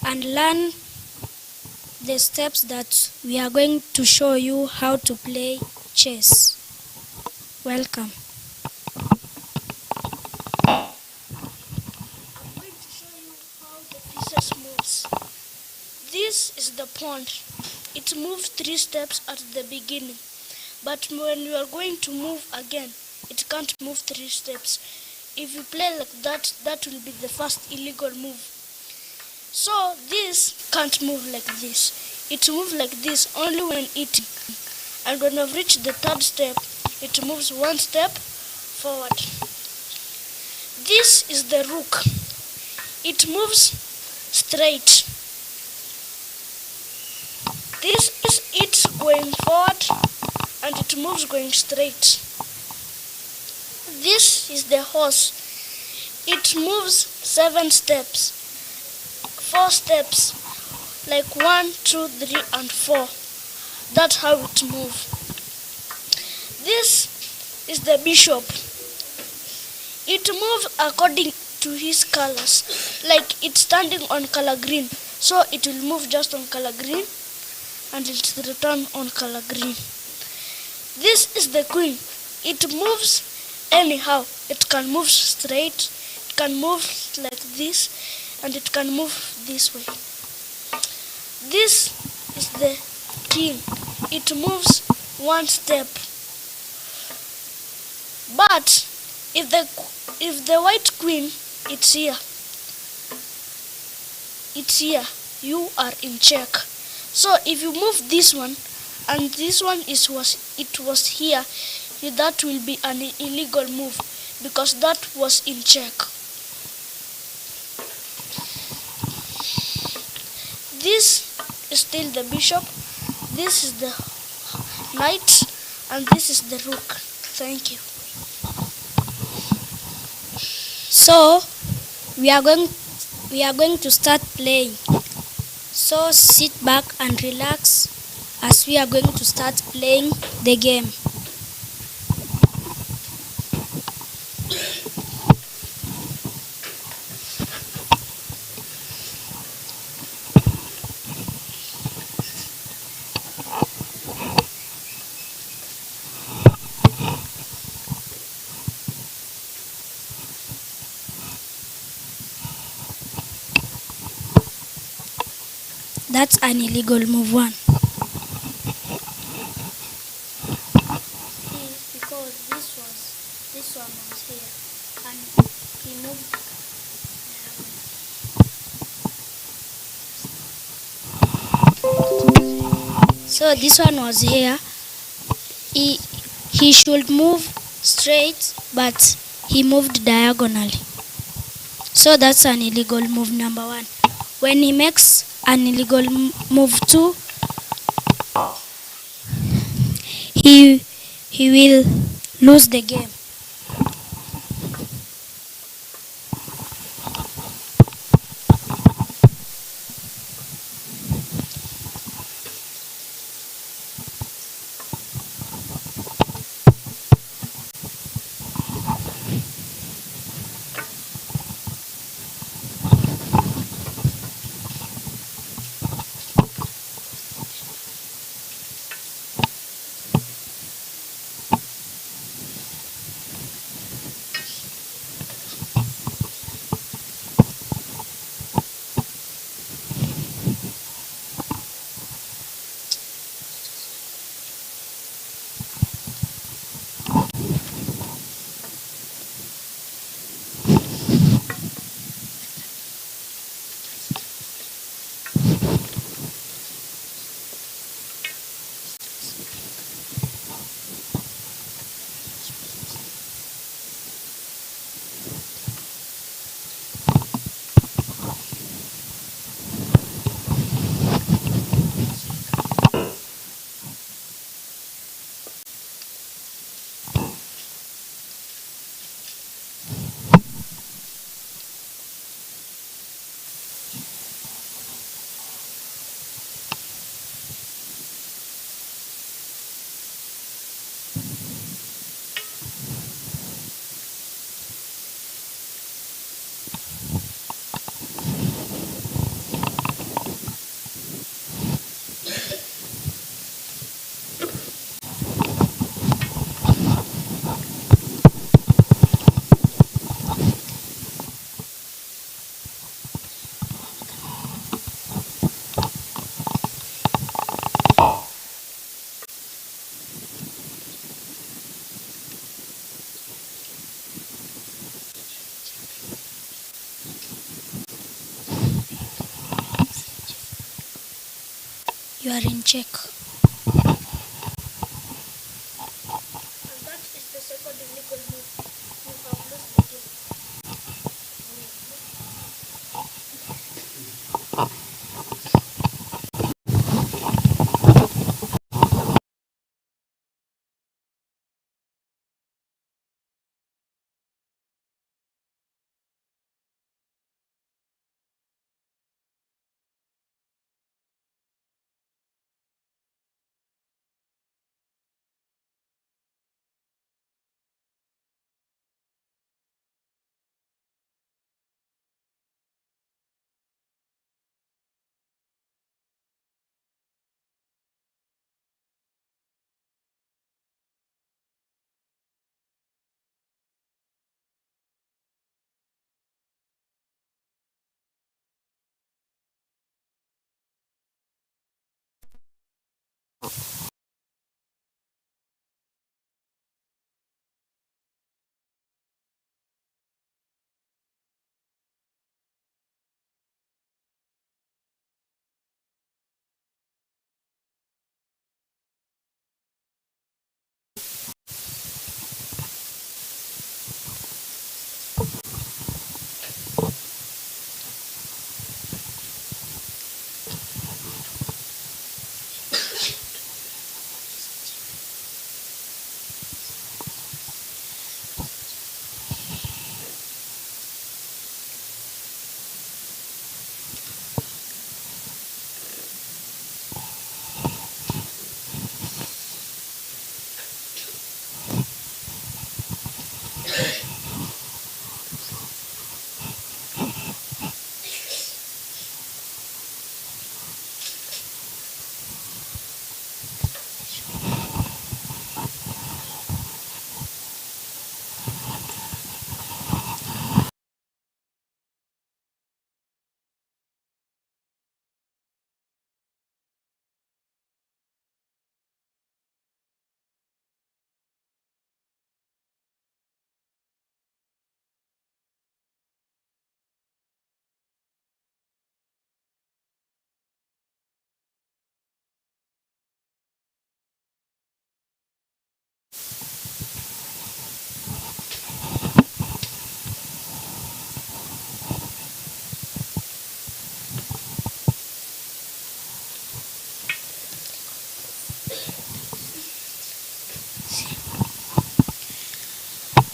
and learn the steps that we are going to show you how to play chess. Welcome. I'm going to show you how the pieces moves. This is the pawn. It moves 3 steps at the beginning, but when you are going to move again, it can't move 3 steps. If you play like that, that will be the first illegal move. So this can't move like this. It moves like this only when eating. And when I've reached the 3rd step, it moves 1 step forward. This is the rook. It moves straight. This is it going forward, and it moves going straight. This is the horse. It moves 7 steps, 4 steps, like 1, 2, 3, and 4. That's how it moves. This is the bishop. It moves according to his colors, like it's standing on color green, so it will move just on color green, and it's return on color green. This is the queen. It moves anyhow. It can move straight, it can move like this, and it can move this way. This is the king. It moves 1 step. But if the white queen, it's here. It's here. You are in check. So if you move this one, and this one was here, that will be an illegal move because that was in check. This is still the bishop, this is the knight, and this is the rook. Thank you. So we are going to start playing. So sit back and relax as we are going to start playing the game. That's an illegal move 1. Because this one was here, and he moved. So this one was here. He should move straight, but he moved diagonally. So that's an illegal move number 1. When he makes an illegal move 2, he will lose the game. You are in check. And that is the second illegal move. You have lost the game.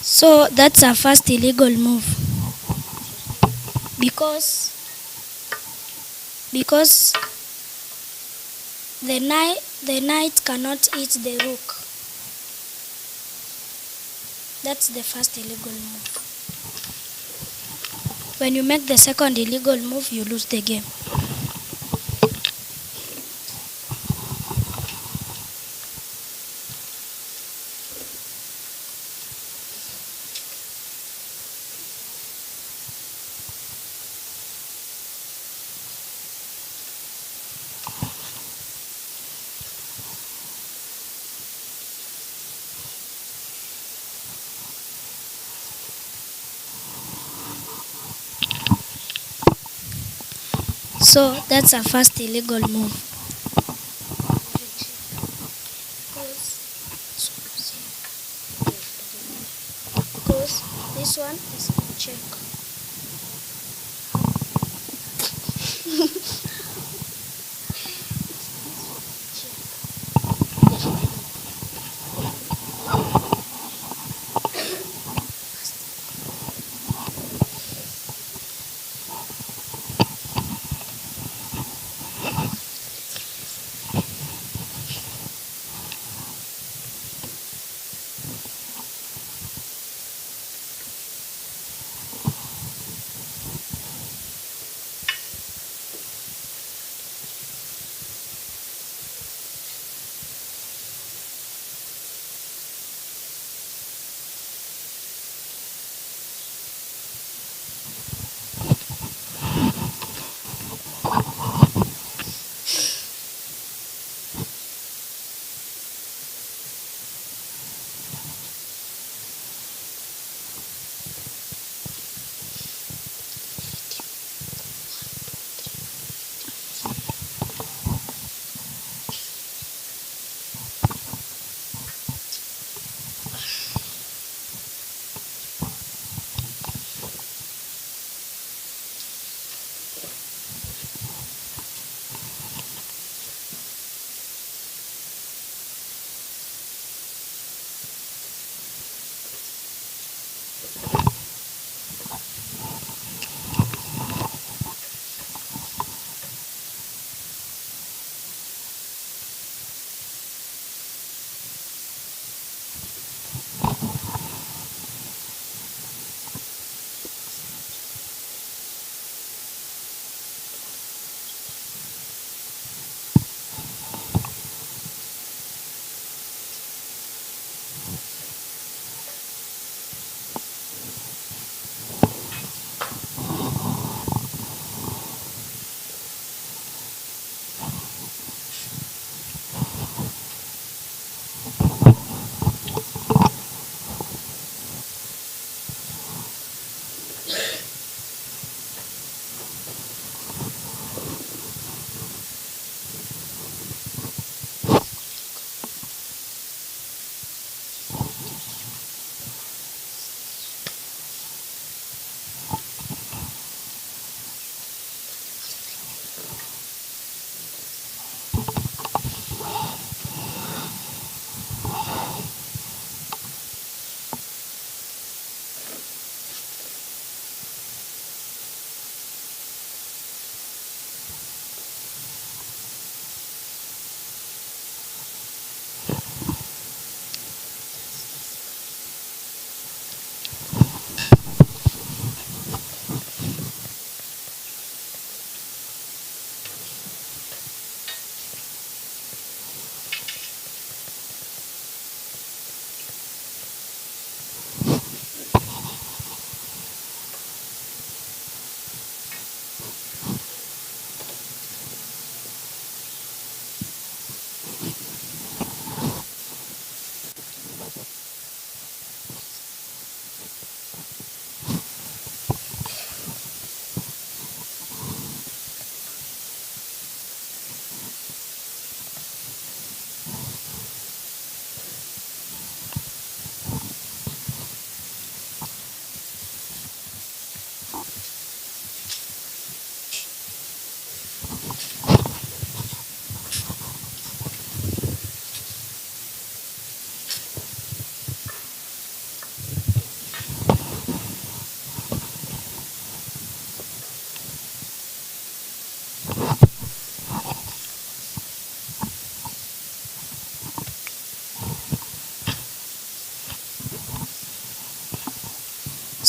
So that's a first illegal move. Because the knight cannot eat the rook. That's the first illegal move. When you make the second illegal move, you lose the game. So that's a first illegal move. Because this one is in check.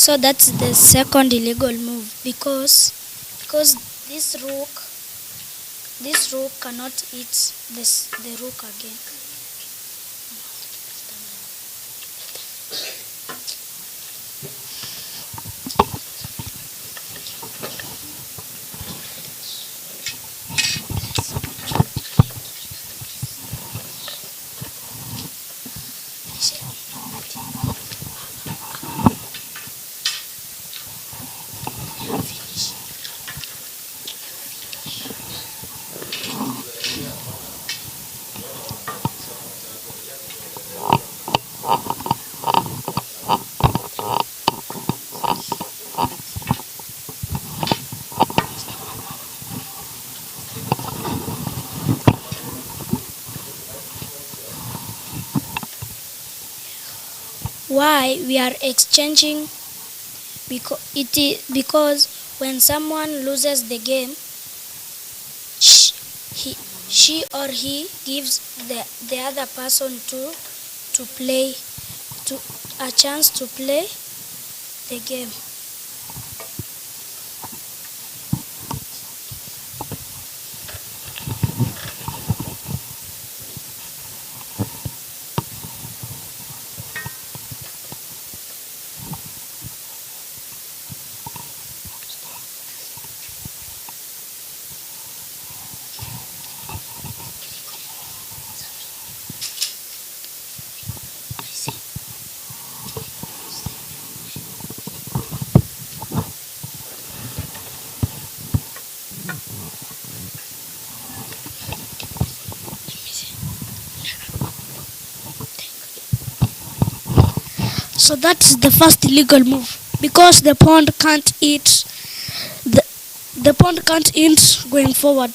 So that's the second illegal move because this rook cannot eat the rook again. Why we are exchanging? Because when someone loses the game, sh- he, she or he gives the other person to play to a chance to play the game. So that's the first illegal move because the, the pawn can't eat going forward.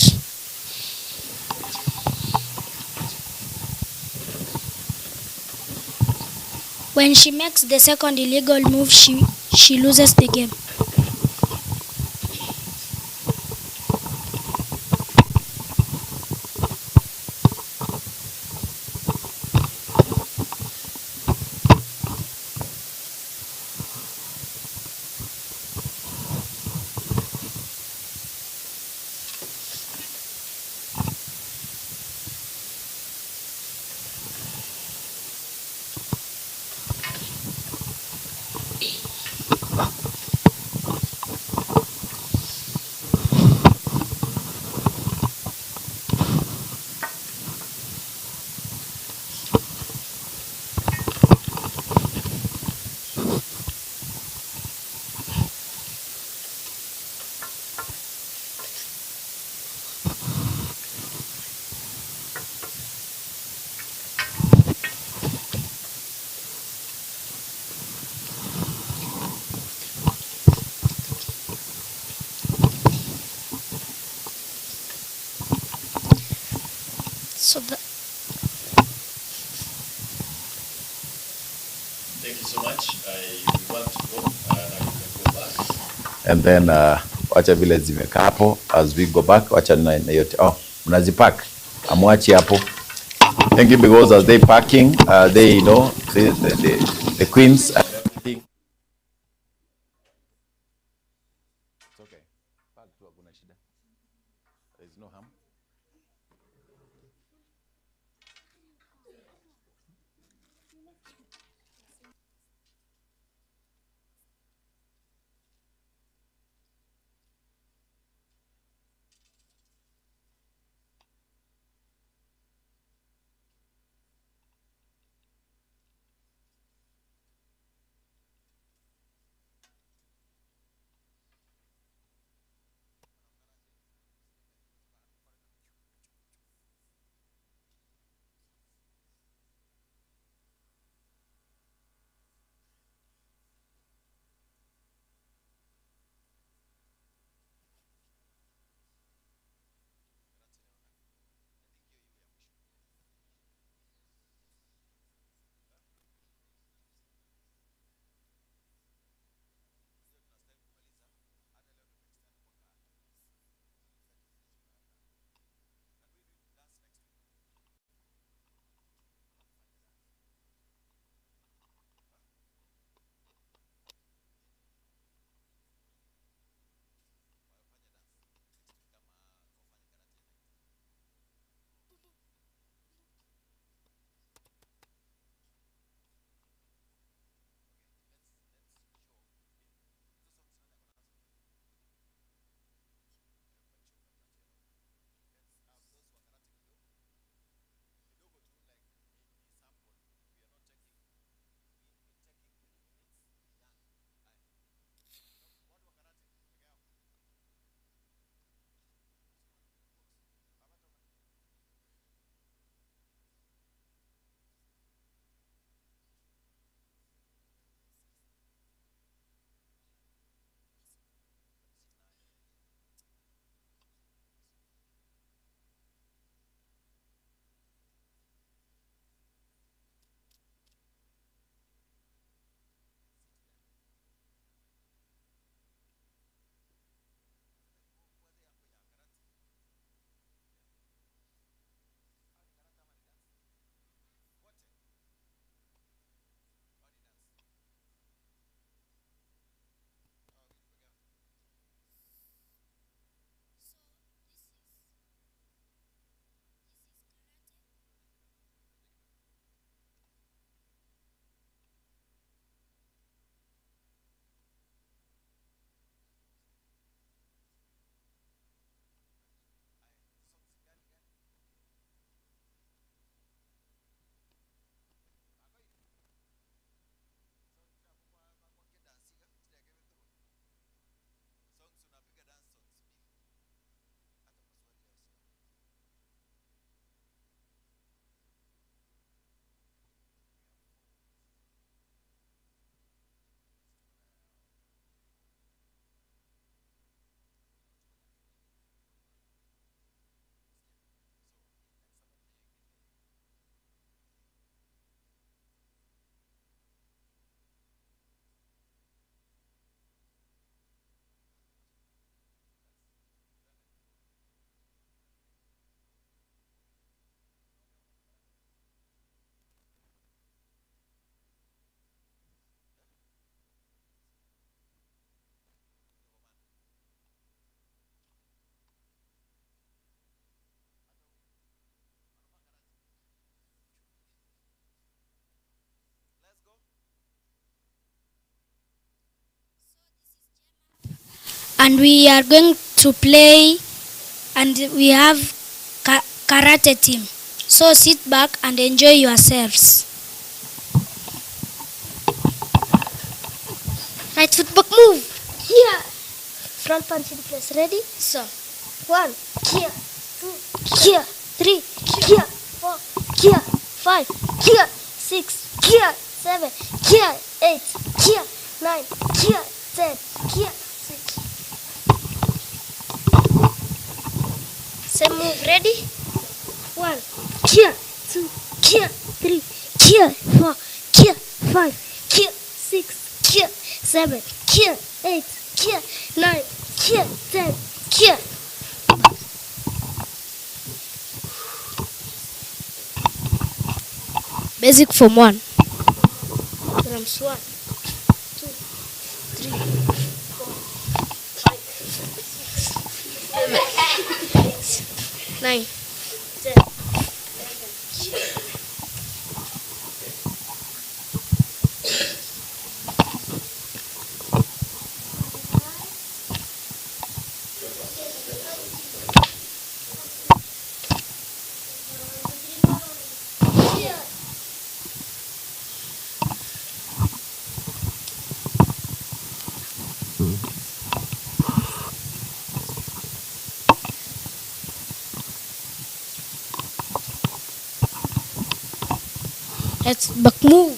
When she makes the second illegal move, she loses the game. So the, Thank you so much. We want to go. Now you can go back. And then wacha vile zimekaa hapo, as we go back, wacha na yote. Oh, mnazipack, amwachi hapo. Thank you, because as they packing, they, you know, the queens and everything. It's okay. Pack tu, hakuna shida. There's no harm. and we are going to play, and we have karate team. So sit back and enjoy yourselves. Right foot back move. Here. Front punch in place. Ready? So. 1. Here. 2. Here. 3. Here. 4. Here. 5. Here. 6. Here. 7. Here. 8. Here. 9. Here. 10. Here. 6. Same move. Ready? 1. Here. 2. Here. 3. Here. 4. Here. 5. Here. 6. Here. 7. Here. 8. Here. 9. Here. 10. Here. Basic Form 1. Drums 1, 2, 3, 4, 5, 6, 9, 10, 11. Let's back move.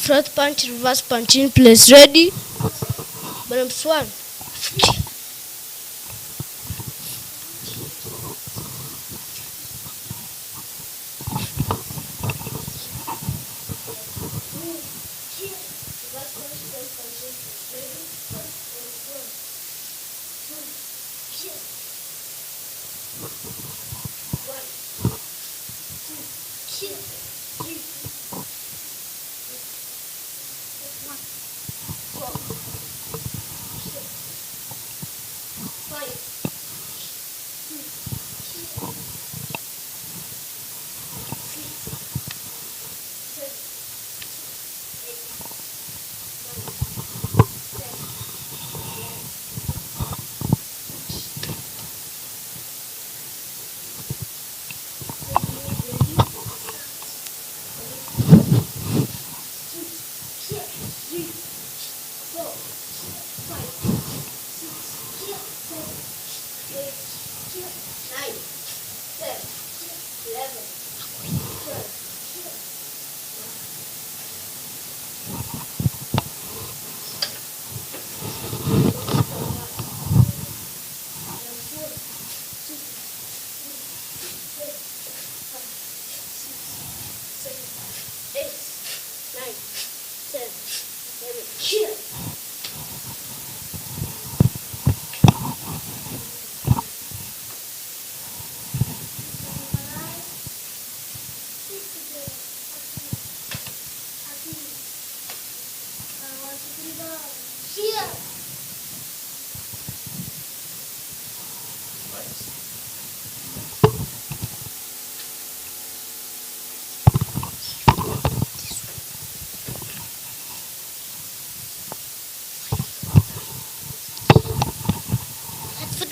Front punch, reverse punch in place. Ready? Drums 1.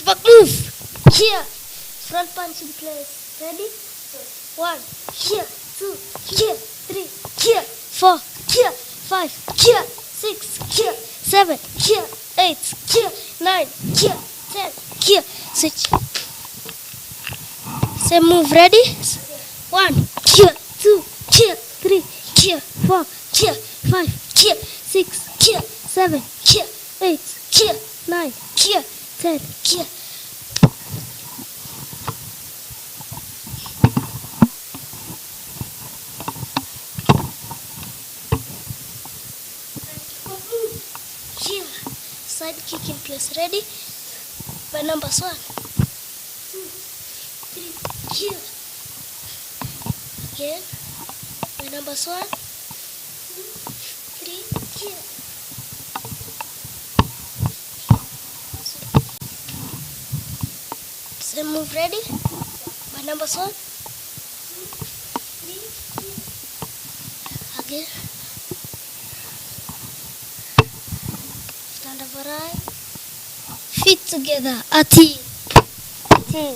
Back move. Here. Front punch in place. Ready? 1. Here. 2. Here. 3. Here. 4. Here. 5. Here. 6. Here. 7. Here. 8. Here. 9. Here. 10. Here. Switch. Same move. Ready? 1. Here. 2. Here. 3. Here. 4. Here. 5. Here. 6. Here. 7. Here. 8. Here. 9. Here. 10. Here. Here. Side kick in place. Ready? By numbers 1, 2, 3. Here. Again. By numbers 1, 2, 3. Here. Same move. Ready? By numbers 1, 2, 3. Here. Again. Stand over right. together. A team. Team.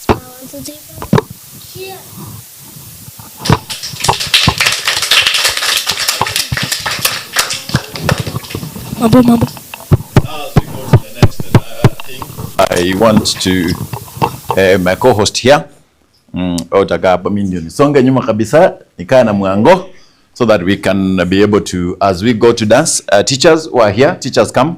Smile, 1, 2, 3, 4. Here. Mambo. Now as we go to the next thing, I want to my co-host here utakaa hapa mimi ndio nisonge nyuma kabisa nikaa na mwango so that we can be able to, as we go to dance, teachers who are here, teachers come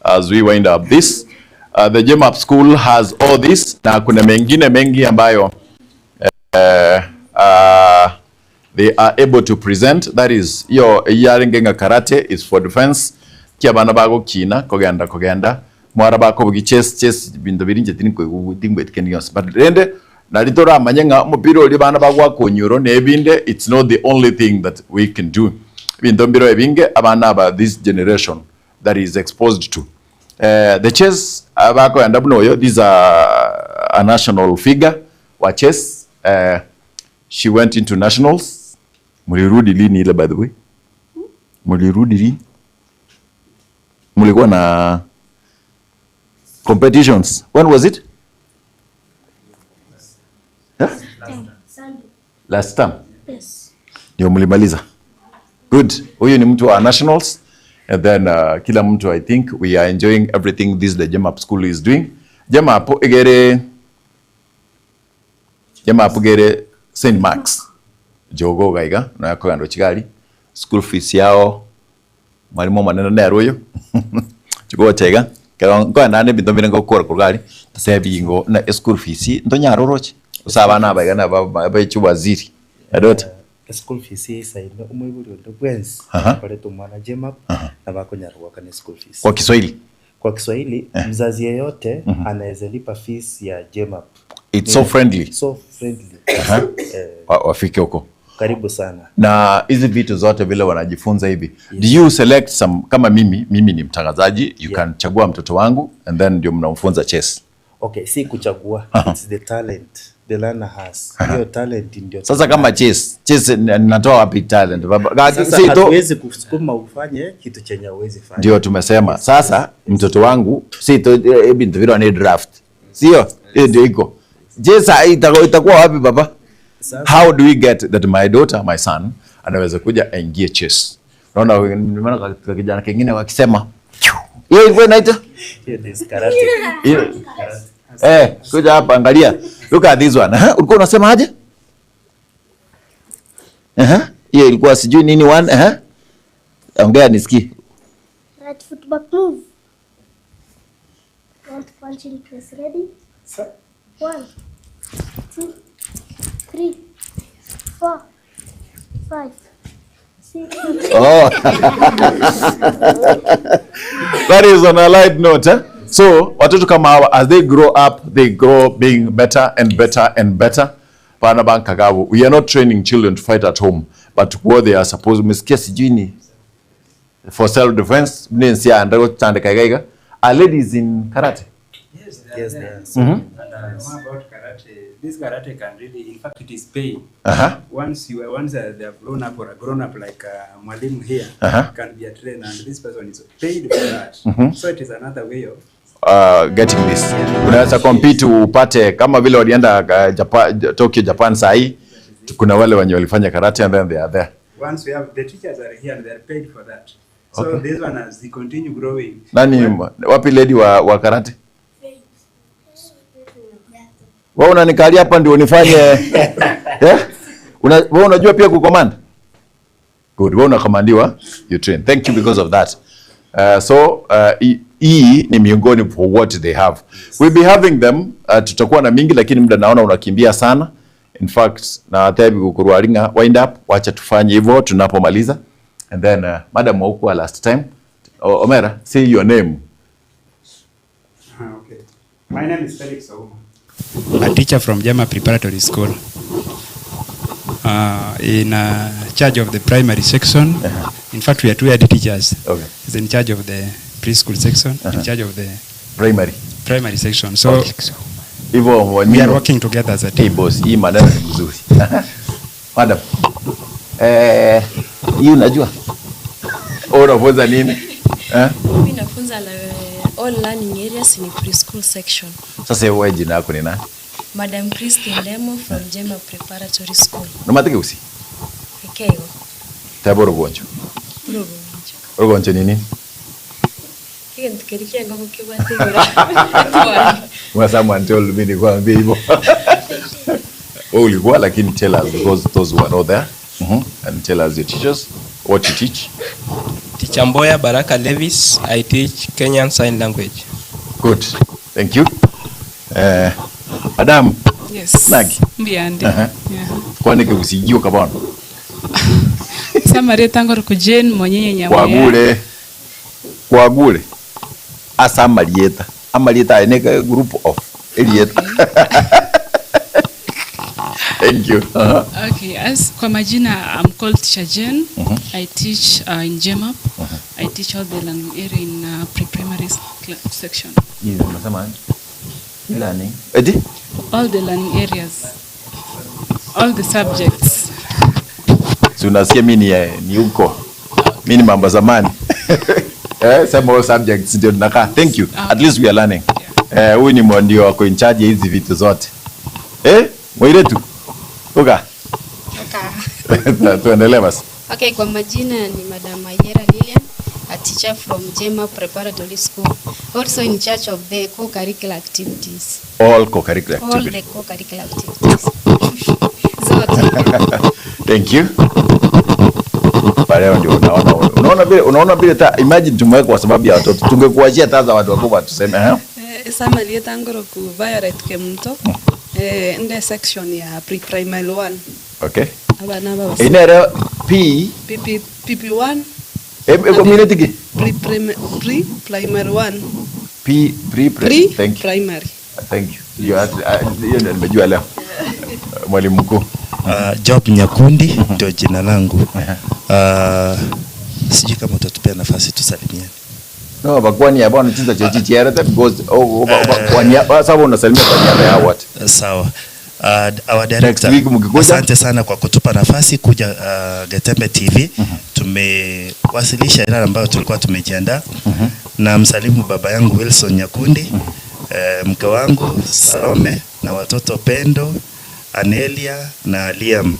as we wind up this. The Getembe school has all this na kuna mengine mengi ambayo they are able to present. That is your yaringenga karate is for defense kia bana bago kina kogenda mwara bako bugi chess bintu birinje tini ko dingwe tikenios but rende nalitora amanyenga mupiro oli bana bagwa konyuro nebinde. It's not the only thing that we can do. Bintu mbiro ebinge abana aba this generation that is exposed to the chess abako enda bunoyo. These are a national figure wa chess. She went into nationals. Mulirudi lini ile, by the way? Mulirudi lini? Mulikuwa na competitions. When was it? Last time. Yes. Ndio mlimaliza. Good. Huyu ni mtu wa nationals. And then kila mtu, I think we are enjoying everything this the Getembe school is doing. Getembe hapo gere St. Mark's. Jogo gaiga na yako gando chigari. School fees yao mwalimu maneno na royo. Jogo chega. Kwa nane bintu birengo kora kurgari. Tasebi ngo na school fees ndonya roroche. Usaba na bagana ba waziri. Adot. School fees isa ino umwiburi ndo kwenzi. Pale tumwana Getembe na bako nyarwa kana school fees. Kwa Kiswahili. Kwa Kiswahili mzazi yeyote anaweza lipa fees ya Getembe. It's so friendly. So friendly. Wafike huko. Karibu sana. Na hizi vitu zote vile wanajifunza hivi. Yes. Do you select some, kama mimi ni mtangazaji, you can chagua mtoto wangu and then ndio mnamfunza chess. Okay, si kuchagua. It's the talent the learner has. Hiyo talent ndio. Sasa kama chess natoa wapi talent? Sasa hatuwezi kusukuma ufanye kitu chenye huwezi fanya. Ndio tumesema. Sasa mtoto wangu si bintu vile wana draft. Sio? Ndio iko. Chess itakuwa wapi baba? How do we get that my daughter, my son, anaweza kuja aingie chess? Unaona nimeona kijana kingine wakisema hiyo ilikuwa inaita karate. Kuja hapa angalia. Look at this one. Ulikuwa unasema aje? Hiyo ilikuwa sijui nini one. Ongea nisikie. Right foot back move. Want to punch in press, ready? 1 2 3 4 5 6. Oh. That is on a light note. So watoto kama hawa, as they grow up, they grow being better and better and better. Pana banka gawo. We are not training children to fight at home, but what they are supposed to misikia sijui for self defense. Mnensia ndago tande kaiga. Are ladies in karate? Yes, yes, more about karate. This karate can really, in fact, it is paying. Once they have grown up, or a grown up like Mwalimu here, can be a trainer, and this person is paid for that. So it is another way of getting this. Unaweza compete upate kama vile walienda Tokyo, Japan sahi. Kuna wale wenye walifanya karate and then they are there. Once we have the teachers are here and they are paid for that. So this one, as they continue growing. Nani wapi lady wa karate? Wewe unanikalia hapa ndio unifanye wewe unajua pia kucommand? Good. Wewe unakomandiwa, you train. Thank you because of that. Hii ni miongoni for what they have. We'll be having them, tutakuwa na mingi lakini muda naona unakimbia sana. In fact, na tabi kukuruaringa wind up, wacha tufanye hivyo tunapomaliza. And then madam wauko last time. Omera, say your name. Okay. My name is Felix Ouma. A teacher from Getembe Preparatory School. In charge of the primary section. In fact, we are two head teachers. Okay. He's in charge of the preschool section, in charge of the primary section. So we are working together as a team. Boss, hii maneno ni mzuri. Madam. Hii unajua? Unafunza nini? Mimi nafunza all learning areas in preschool section. Sasa wewe jina lako ni nani? Madam Christine Ndemo from Getembe Preparatory School. Nomateke usi? Ekego. Taboro gonjo. Gonjo nini? Kintu kirikianga kukibategera. Someone told me nikwambie hivyo. Ulikuwa lakini tell us because those who are not there. And tell us your teachers what you teach. Teacher Mboya Baraka Levis, I teach Kenyan Sign Language. Good. Thank you. Madam. Yes. Nagi. Mbiande. Kwani ke usijio kabano. Samare tangoro kujen monyenye nyamoya. Kwagule. Asa Marieta. Amarieta eneka group of Elieta. Thank you. Okay, as kwa majina, I'm called Teacher Jen. I teach in GEMAP. I teach all the learning area in pre-primary section. Learning. Edi? All the learning areas. All the subjects. So unasikia mimi ni huko. Mimi mambo zamani. Some all subjects ndio tunakaa. Thank you. At least we are learning. Huyu ni ndio wako in charge hizi vitu zote. Mwire tu. Oka. Tuendelee basi. Okay, kwa majina ni Madam Ayera Lilian, a teacher from GEMAP Preparatory School, also in charge of the co-curricular activities. All co-curricular activities. All the co-curricular activities. Zote. Thank you. Pale ndio unaona vile imagine tumeweka kwa sababu ya watoto. Tungekuachia taza watu wakubwa tuseme Sama lietangoro ku Violet Kemto. Nde section ya pre-primary 1. Okay. Abana baba. Inere PP1. Community ki? Pre-primary 1. Thank you. Primary. Thank you. Hiyo ndio nimejua leo. Mwalimu mkuu. Job Nyakundi ndio jina langu. Sijui kama utatupea nafasi tusalimiane. No, bakwani ya bwana chiza chechichi yarata because bakwani sababu unasalimia kwa niaba ya what? Sawa. Our director, asante sana kwa kutupa nafasi kuja Getembe TV. Tumewasilisha yale ambayo tulikuwa tumejiandaa. Na msalimu baba yangu Wilson Nyakundi, mke wangu Salome na watoto Pendo, Anelia na Liam.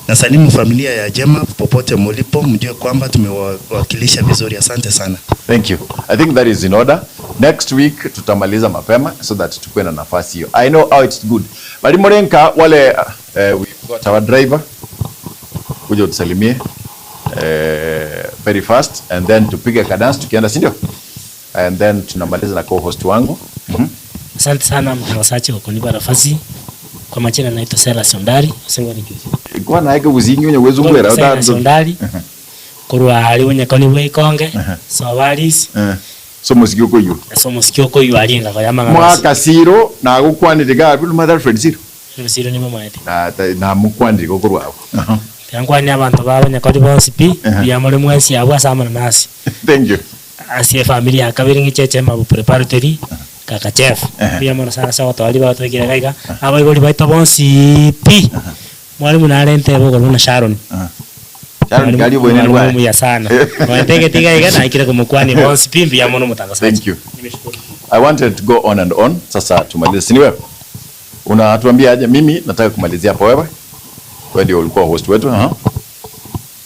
Na salimu familia ya GEMAP popote mlipo, mjue kwamba tumewakilisha vizuri. Asante sana. Thank you. I think that is in order. Next week tutamaliza mapema so that tukue na nafasi hiyo. I know how it's good. Bali Morenka wale we got our driver. Kuja utusalimie very fast and then tupige kadance tukienda, si ndio? And then tunamaliza na co-host wangu. Asante sana mtangazaji kwa kunipa nafasi. Kwa majina naitwa Sera Sondari, asengo ni juzi. Kwa na yake uzingi wenye uwezo ngwera Sera Sondari. Kurwa ali wenye koni we konge. So walis. So musikio ko yu. So musikio ko yu alinga kwa yama ngama. Mwaka zero na gukwanirira bilu mother friend zero. Zero ni mama yete. Na mukwanirira ko kurwa. Yangwa ni abantu babonye kodi bonsi pi ya muri mwesi abwa samana nasi. Thank you. Asie familia kabiringi cheche mabu preparatory. Kaka chef pia mwana sana sawa twali ba twekira gaiga aba igoli baita bonsi pi mwalimu na alente bogo na Sharon ngali bwene ni mwalimu ya sana mwatege tiga iga na ikira kumukwani bonsi pi pia mwana mutangazaji. Thank you. I wanted to go on and on. Sasa tumalize, si wewe unatuambia aje? Mimi nataka kumalizia hapo. Wewe ndio ulikuwa host wetu